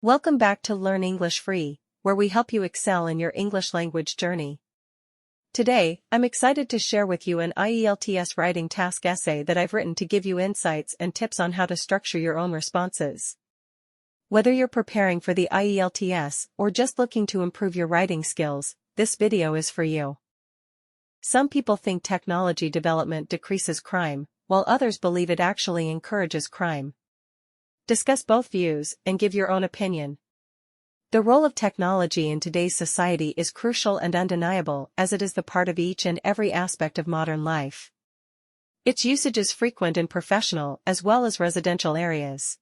Welcome back to Learn English Free, where we help you excel in your English language journey. Today, I'm excited to share with you an IELTS Writing Task essay that I've written to give you insights and tips on how to structure your own responses. Whether you're preparing for the IELTS or just looking to improve your writing skills, this video is for you. Some people think technology development decreases crime, while others believe it actually encourages crime. Discuss both views and give your own opinion. The role of technology in today's society is crucial and undeniable, as it is the part of each and every aspect of modern life. Its usage is frequent in professional as well as residential areas.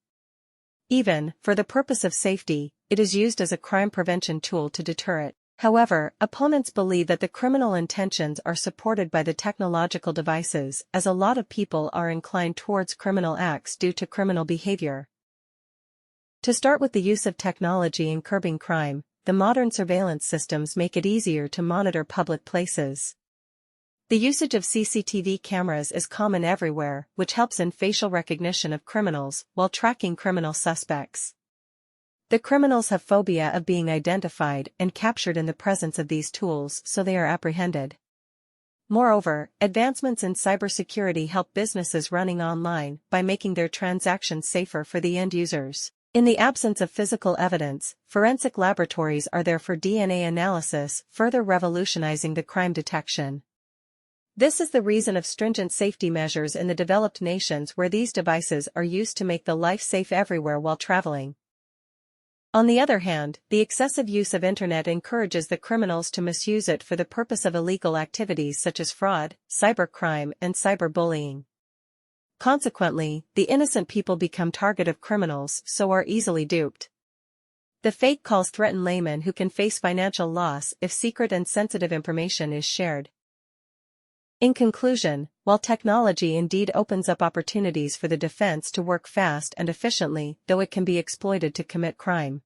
Even, for the purpose of safety, it is used as a crime prevention tool to deter it. However, opponents believe that the criminal intentions are supported by the technological devices, as a lot of people are inclined towards criminal acts due to criminal behavior. To start with the use of technology in curbing crime, the modern surveillance systems make it easier to monitor public places. The usage of CCTV cameras is common everywhere, which helps in facial recognition of criminals while tracking criminal suspects. The criminals have phobia of being identified and captured in the presence of these tools, so they are apprehended. Moreover, advancements in cybersecurity help businesses running online by making their transactions safer for the end users. In the absence of physical evidence, forensic laboratories are there for DNA analysis, further revolutionizing the crime detection. This is the reason of stringent safety measures in the developed nations where these devices are used to make the life safe everywhere while traveling. On the other hand, the excessive use of internet encourages the criminals to misuse it for the purpose of illegal activities such as fraud, cybercrime, and cyberbullying. Consequently, the innocent people become target of criminals, so are easily duped. The fake calls threaten laymen who can face financial loss if secret and sensitive information is shared. In conclusion, while technology indeed opens up opportunities for the defense to work fast and efficiently, though it can be exploited to commit crime.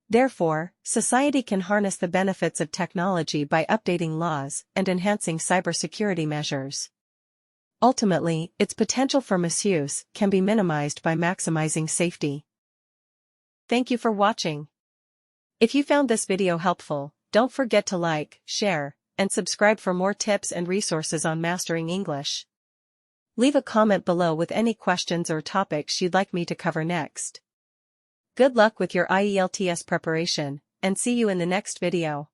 Therefore, society can harness the benefits of technology by updating laws and enhancing cybersecurity measures. Ultimately, its potential for misuse can be minimized by maximizing safety. Thank you for watching. If you found this video helpful, don't forget to like, share, and subscribe for more tips and resources on mastering English. Leave a comment below with any questions or topics you'd like me to cover next. Good luck with your IELTS preparation, and see you in the next video.